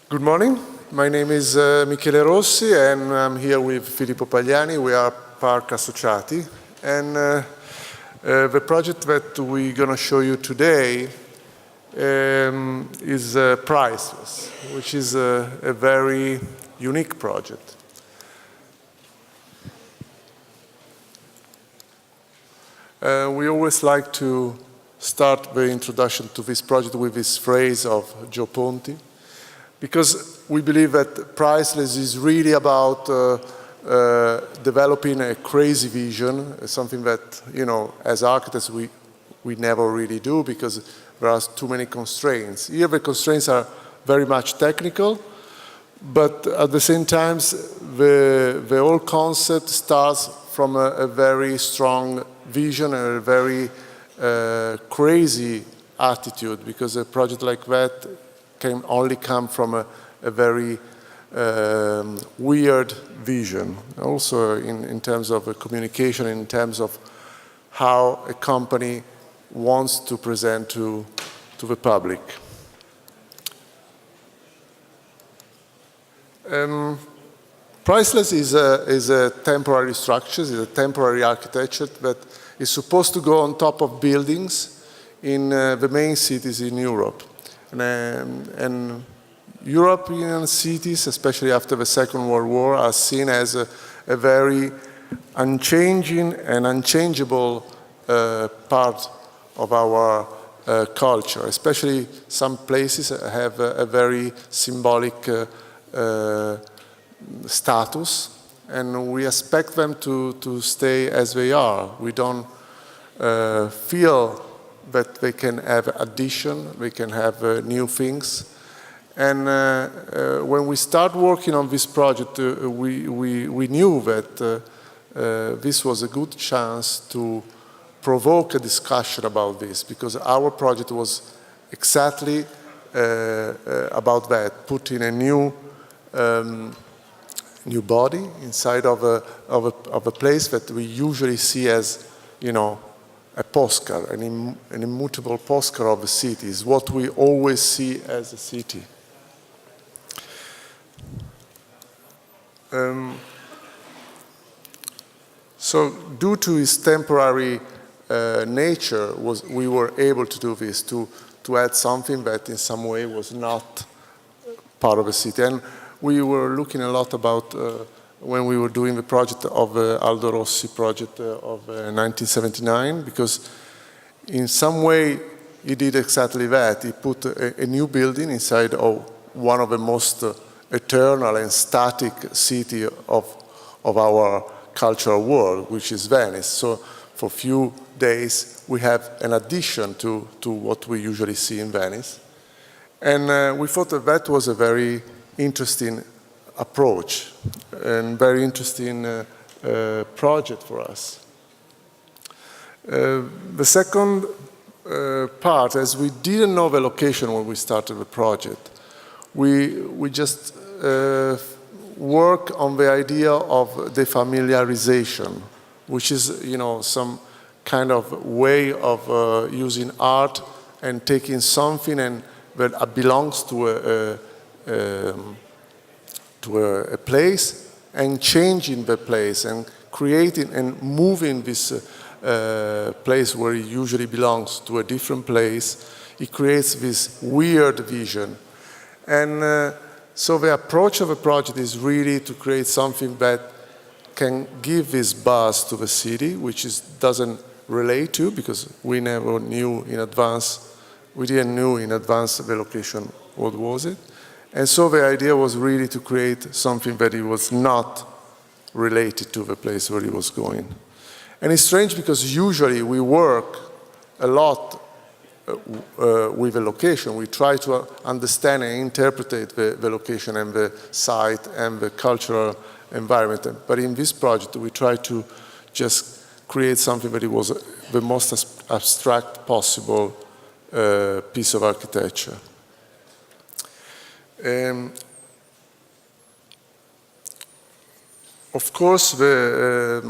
Good morning. My name is Michele Rossi, and I'm here with Filippo Pagliani. We are Park Associati, and the project that we're going to show you today is Priceless, which is a very unique project. We always like to start the introduction to this project with this phrase of Joe Ponti, because we believe that Priceless is really about developing a crazy vision, something that, you know, as architects we never really do because there are too many constraints. Here the constraints are very much technical, but at the same time the whole concept starts from a very strong vision and a very crazy attitude, because a project like that can only come from a very weird vision. Also in terms of communication, in terms of how a company wants to present to the public. Priceless is a temporary structure, is a temporary architecture that is supposed to go on top of buildings in the main cities in Europe. And European cities, especially after the Second World War, are seen as a very unchanging and unchangeable part of our culture. Especially some places have a very symbolic status, and we expect them to stay as they are. We don't feel that they can have addition, they can have new things. And when we start working on this project, we knew that this was a good chance to provoke a discussion about this, because our project was exactly about that, putting a new body inside of a place that we usually see as, you know, a postcard, an immutable postcard of a city, is what we always see as a city. So due to its temporary nature, we were able to do this, to add something that in some way was not part of a city. And we were looking a lot about when we were doing the project of Aldo Rossi project of 1979, because in some way he did exactly that. He put a new building inside of one of the most eternal and static city of our cultural world, which is Venice. So for a few days we have an addition to what we usually see in Venice. And we thought that was a very interesting approach and very interesting project for us. The second part, as we didn't know the location when we started the project, we just work on the idea of defamiliarization, which is, you know, some kind of way of using art and taking something that belongs to a place and changing the place and creating and moving this place where it usually belongs to a different place. It creates this weird vision. And so the approach of a project is really to create something that can give this buzz to the city, which doesn't relate to, because we never knew in advance, we didn't know in advance the location, what was it. And so the idea was really to create something that it was not related to the place where it was going. And it's strange because usually we work a lot with a location. We try to understand and interpret the location and the site and the cultural environment. But in this project, we try to just create something that it was the most abstract possible piece of architecture. Of course, the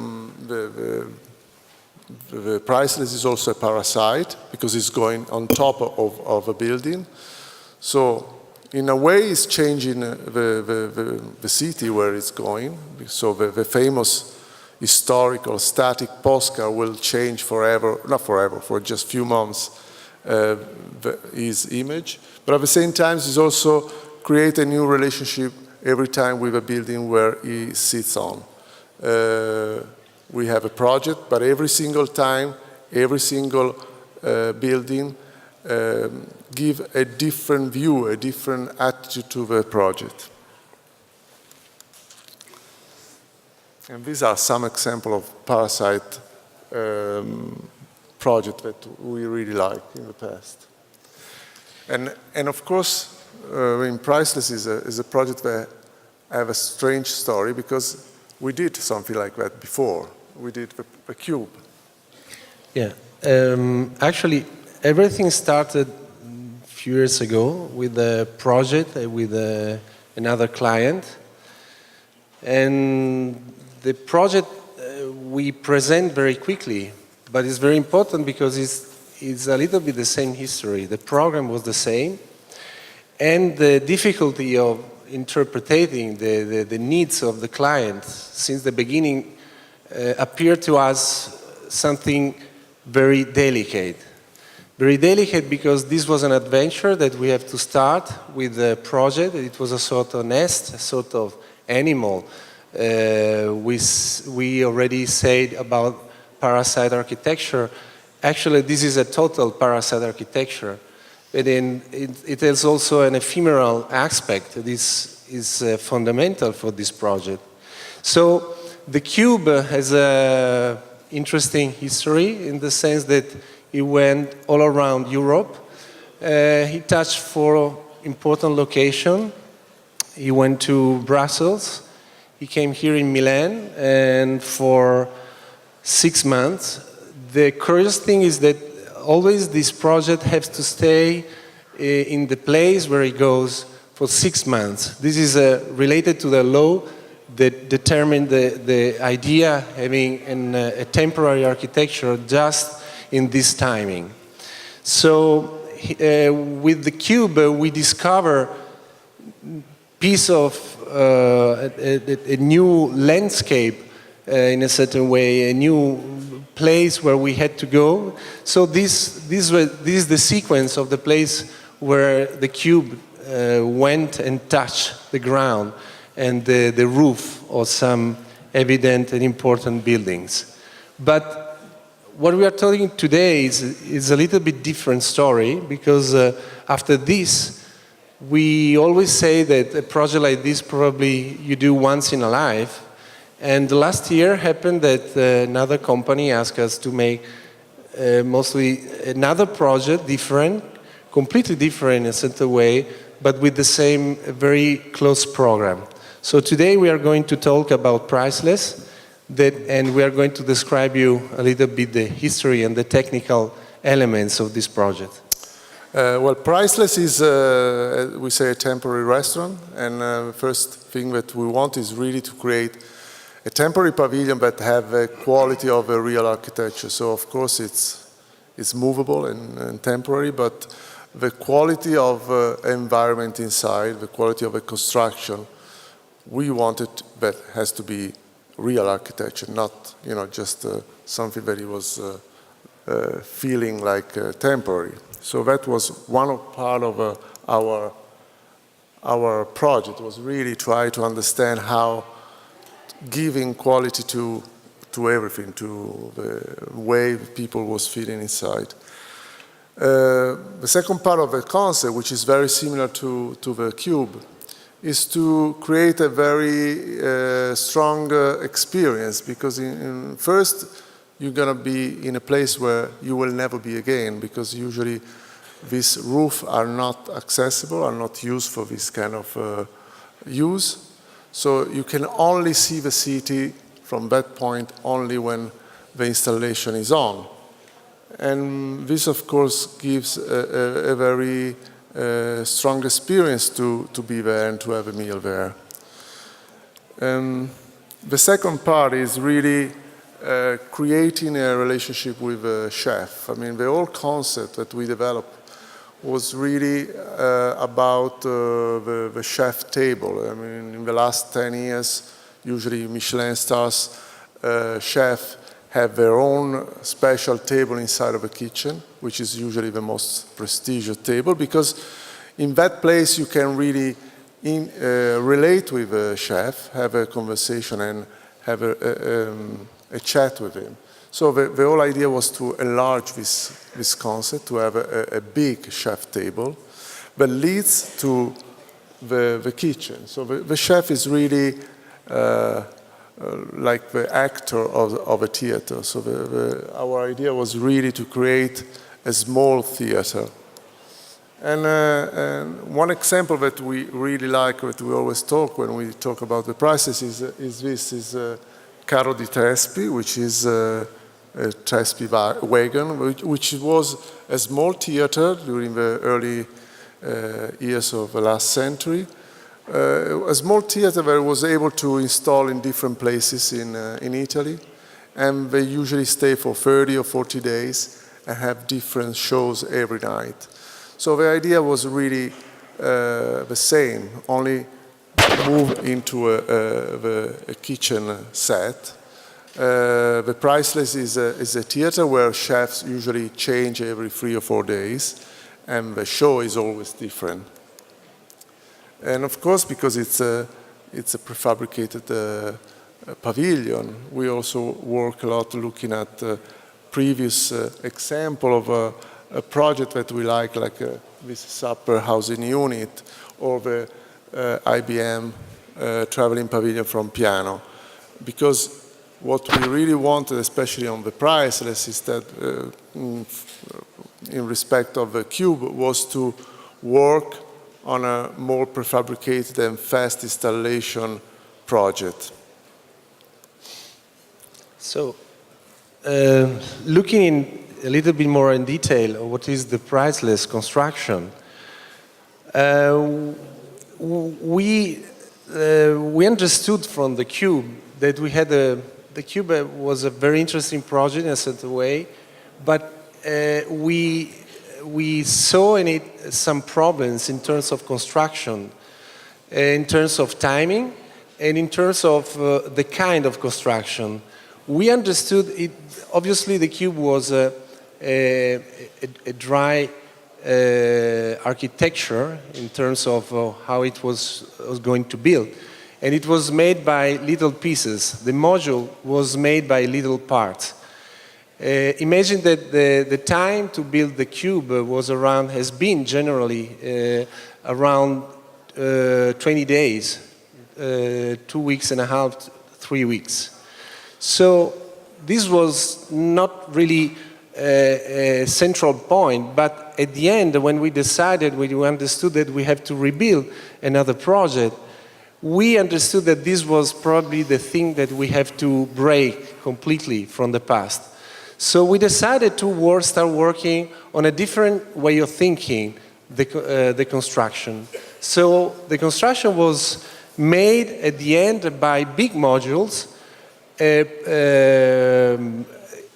Priceless is also a parasite because it's going on top of a building. So in a way, it's changing the city where it's going. So the famous historical static postcard will change forever, not forever, for just few months, his image. But at the same time, it's also create a new relationship every time with a building where he sits on. We have a project, but every single time, every single building give a different view, a different attitude to the project. And these are some examples of Parasite project that we really like in the past. And of course, Priceless is a project that have a strange story because we did something like that before. We did the cube. Yeah, actually, everything started a few years ago with a project with another client. And the project we present very quickly, but it's very important because it's a little bit the same history. The program was the same, and the difficulty of interpreting the needs of the client since the beginning appeared to us something very delicate. Very delicate because this was an adventure that we have to start with the project. It was a sort of nest, a sort of animal. We already said about Parasite architecture. Actually, this is a total Parasite architecture. But then it has also an ephemeral aspect. This is fundamental for this project. So the cube has an interesting history in the sense that it went all around Europe. He touched 4 important locations. He went to Brussels. He came here in Milan, and for 6 months. The curious thing is that always this project has to stay in the place where it goes for 6 months. This is related to the law that determined the idea having a temporary architecture just in this timing. So with the cube, we discover piece of a new landscape in a certain way, a new place where we had to go. So this is the sequence of the place where the cube went and touched the ground and the roof of some evident and important buildings. But what we are talking today is a little bit different story because after this, we always say that a project like this probably you do once in a life. And last year happened that another company asked us to make mostly another project, different, completely different in a certain way, but with the same very close program. So today we are going to talk about Priceless, and we are going to describe you a little bit the history and the technical elements of this project. Well, Priceless is, we say, a temporary restaurant, and the first thing that we want is really to create a temporary pavilion that have a quality of a real architecture. So of course it's movable and temporary, but the quality of environment inside, the quality of a construction, we want it that has to be real architecture, not just something that it was feeling like temporary. So that was part of our project, was really try to understand how giving quality to everything, to the way people was feeling inside. The second part of the concept, which is very similar to the cube, is to create a very strong experience, because first you're going to be in a place where you will never be again, because usually these roofs are not accessible, are not used for this kind of use. So you can only see the city from that point only when the installation is on. And this, of course, gives a very strong experience to be there and to have a meal there. The second part is really creating a relationship with a chef. I mean, the whole concept that we developed was really about the chef table. I mean, in the last 10 years, usually Michelin stars chef have their own special table inside of a kitchen, which is usually the most prestigious table, because in that place you can really relate with the chef, have a conversation and have a chat with him. So the whole idea was to enlarge this concept, to have a big chef table that leads to the kitchen. So the chef is really like the actor of a theater. So our idea was really to create a small theater. And one example that we really like, that we always talk when we talk about the prices, is Carro di Trespi, which is a Trespi wagon, which was a small theater during the early years of the last century. A small theater that was able to install in different places in Italy, and they usually stay for 30 or 40 days and have different shows every night. So the idea was really the same, only move into a kitchen set. The Priceless is a theater where chefs usually change every 3 or 4 days, and the show is always different. And of course, because it's a prefabricated pavilion, we also work a lot looking at previous example of a project that we like this supper housing unit, or the IBM traveling pavilion from Piano. Because what we really wanted, especially on the Priceless, is that in respect of the cube, was to work on a more prefabricated and fast installation project. So, looking in a little bit more in detail of what is the Priceless construction, we understood from the cube that we had the cube was a very interesting project in a certain way, but we saw in it some problems in terms of construction, in terms of timing, and in terms of the kind of construction. We understood it. Obviously, the cube was a dry architecture in terms of how it was going to build. And it was made by little pieces. The module was made by little parts. Imagine that the time to build the cube has been generally around 20 days, 2 weeks and a half, 3 weeks. So this was not really a central point, but at the end, when we decided, when we understood that we have to rebuild another project, we understood that this was probably the thing that we have to break completely from the past. So we decided to start working on a different way of thinking the construction. So the construction was made at the end by big modules,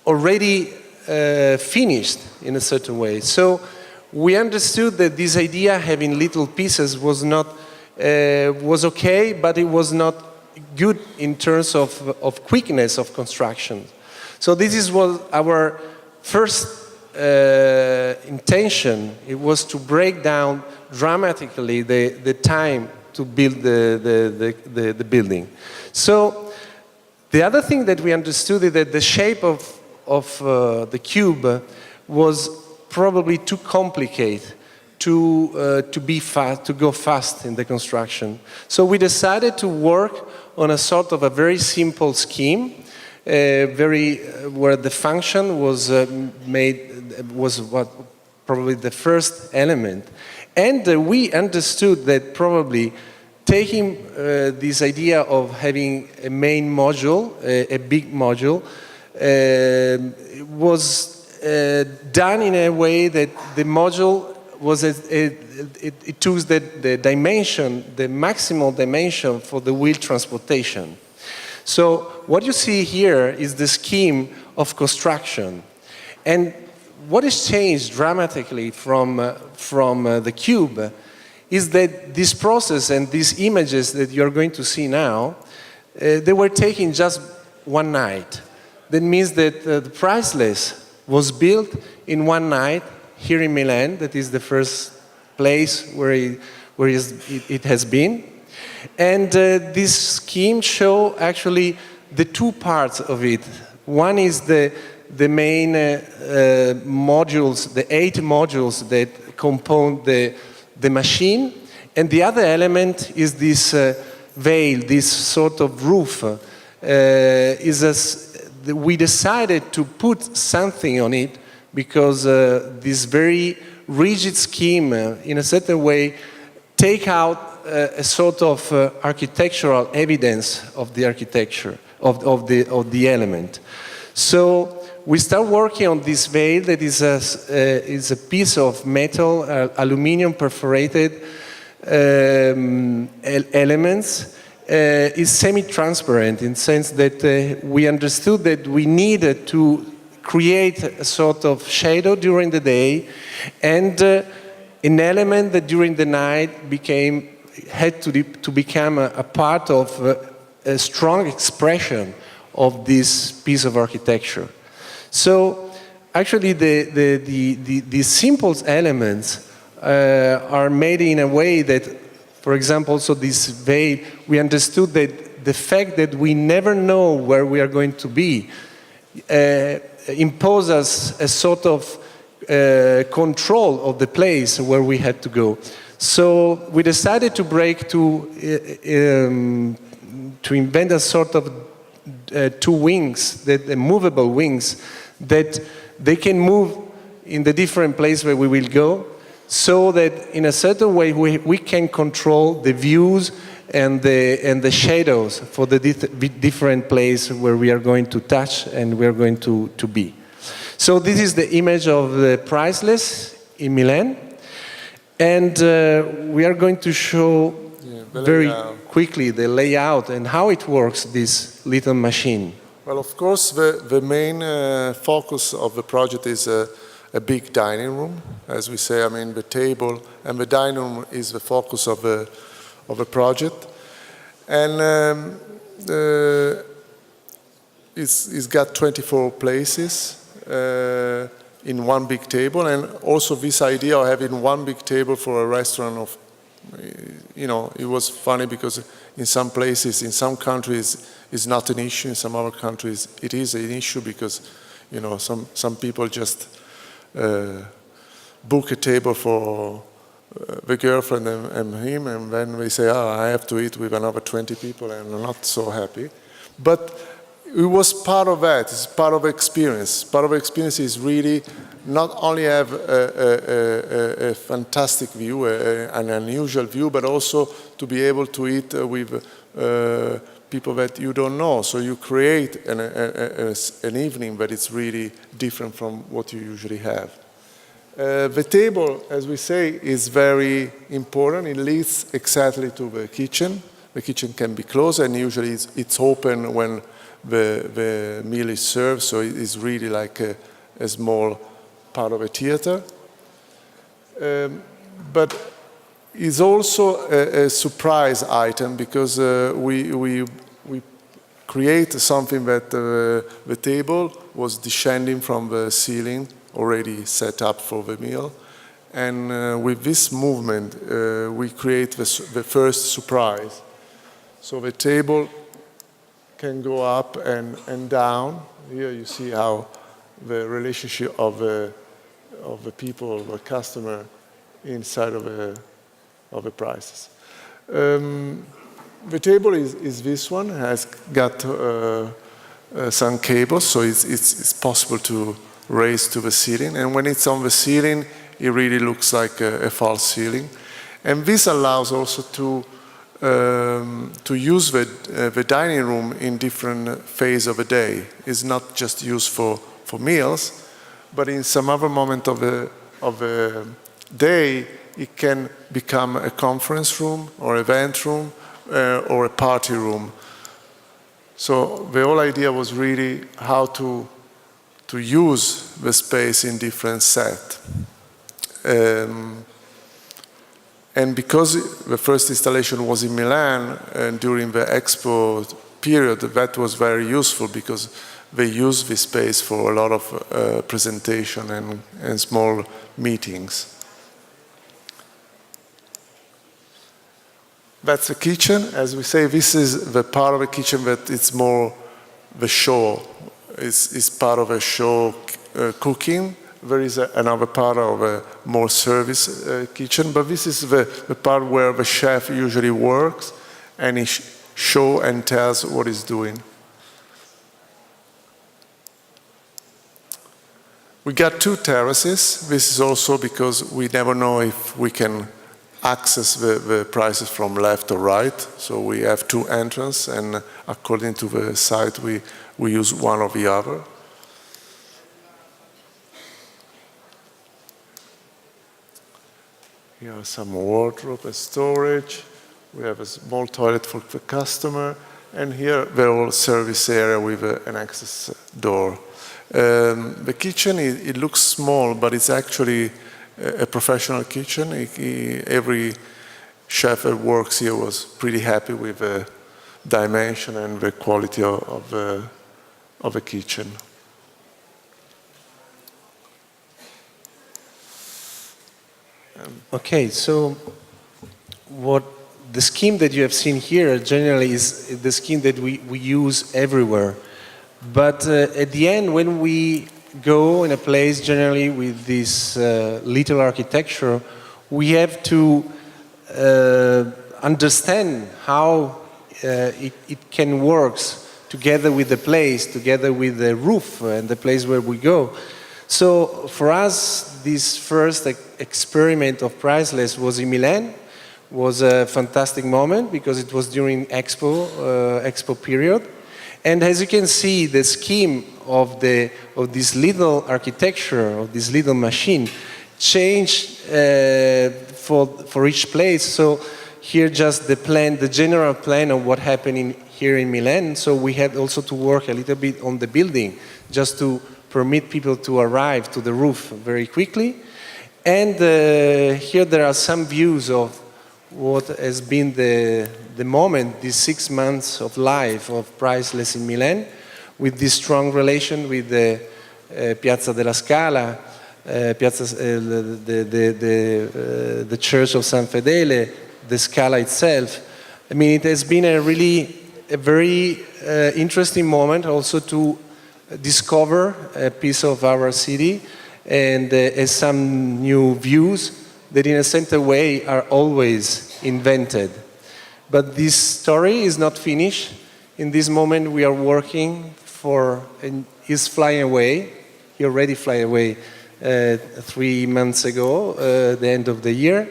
already finished in a certain way. So we understood that this idea, having little pieces, was okay, but it was not good in terms of quickness of construction. So this was our first intention. It was to break down dramatically the time to build the building. So the other thing that we understood is that the shape of the cube was probably too complicated to go fast in the construction. So we decided to work on a sort of a very simple scheme, where the function was probably the first element. And we understood that probably taking this idea of having a main module, a big module, was done in a way that the module was it took the dimension, the maximal dimension for the wheel transportation. So what you see here is the scheme of construction. And what has changed dramatically from the cube is that this process and these images that you're going to see now, they were taken just one night. That means that the Priceless was built in one night here in Milan. That is the first place where it has been. And this scheme shows actually the two parts of it. One is the main modules, the 8 modules that compose the machine, and the other element is this veil, this sort of roof. We decided to put something on it because this very rigid scheme, in a certain way, take out a sort of architectural evidence of the architecture, of the element. So we start working on this veil that is a piece of metal, aluminum perforated elements. Is semi-transparent in the sense that we understood that we needed to create a sort of shadow during the day and an element that during the night had to become a part of a strong expression of this piece of architecture. So actually the simple elements are made in a way that, for example, also this veil, we understood that the fact that we never know where we are going to be imposes us a sort of control of the place where we had to go. So we decided to invent a sort of 2 wings, movable wings, that they can move in the different place where we will go, so that in a certain way we can control the views and the shadows for the different place where we are going to touch and we are going to be. So this is the image of the Priceless in Milan, and we are going to show very quickly the layout and how it works, this little machine. Well, of course, the main focus of the project is a big dining room, as we say. I mean, the table and the dining room is the focus of the project, and it's got 24 places in one big table, and also this idea of having one big table for a restaurant of, it was funny because in some places, in some countries, it's not an issue. In some other countries, it is an issue because, some people just book a table for the girlfriend and him, and then they say, I have to eat with another 20 people, and I'm not so happy. But it was part of that. It's part of experience. Part of experience is really not only have a fantastic view, an unusual view, but also to be able to eat with people that you don't know. So you create an evening that is really different from what you usually have. The table, as we say, is very important. It leads exactly to the kitchen. The kitchen can be closed, and usually it's open when the meal is served, so it is really like a small part of a theater. But it's also a surprise item because we create something that the table was descending from the ceiling, already set up for the meal. And with this movement, we create the first surprise. So the table can go up and down. Here you see how the relationship of the people, the customer, inside of the prices. The table is this one. It has got some cables, so it's possible to raise to the ceiling. And when it's on the ceiling, it really looks like a false ceiling. And this allows also to use the dining room in different phases of the day. It's not just used for meals, but in some other moment of the day, it can become a conference room or event room or a party room. So the whole idea was really how to to use the space in different set. And because the first installation was in Milan, and during the expo period, that was very useful because they use this space for a lot of presentation and small meetings. That's the kitchen. As we say, this is the part of the kitchen that it's more the show. It's part of a show cooking. There is another part of a more service kitchen, but this is the part where the chef usually works and he shows and tells what he's doing. We got 2 terraces. This is also because we never know if we can access the prices from left or right. So we have 2 entrances, and according to the site, we use one or the other. Here are some wardrobe and storage. We have a small toilet for the customer, and here the whole service area with an access door. The kitchen, it looks small, but it's actually a professional kitchen. Every chef that works here was pretty happy with the dimension and the quality of the kitchen. Okay, so what the scheme that you have seen here generally is the scheme that we use everywhere. But at the end, when we go in a place generally with this little architecture, we have to understand how it can work together with the place, together with the roof and the place where we go. So for us, this first experiment of Priceless was in Milan. Was a fantastic moment because it was during expo period. And as you can see, the scheme of this little architecture, of this little machine, changed for each place. So here just the plan, the general plan of what happened here in Milan. So we had also to work a little bit on the building, just to permit people to arrive to the roof very quickly. And here there are some views of what has been the moment, these 6 months of life of Priceless in Milan, with this strong relation with the Piazza della Scala, the Church of San Fedele, the Scala itself. I mean, it has been a very interesting moment also to discover a piece of our city and some new views that in a certain way are always invented. But this story is not finished. In this moment we are working and he's flying away. He already flew away 3 months ago, the end of the year.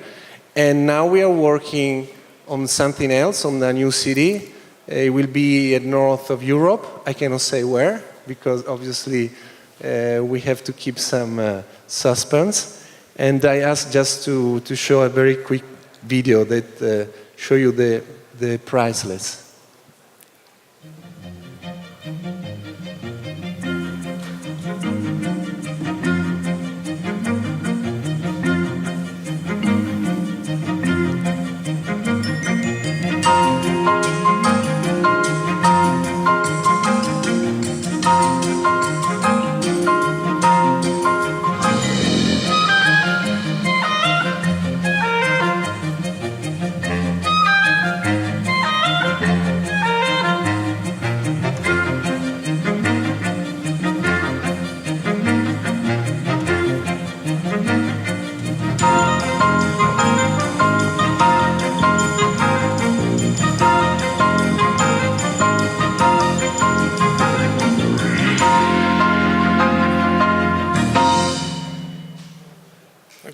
And now we are working on something else, on a new city. It will be at north of Europe. I cannot say where, because obviously we have to keep some suspense. And I asked just to show a very quick video that show you the Priceless.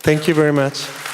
Thank you very much.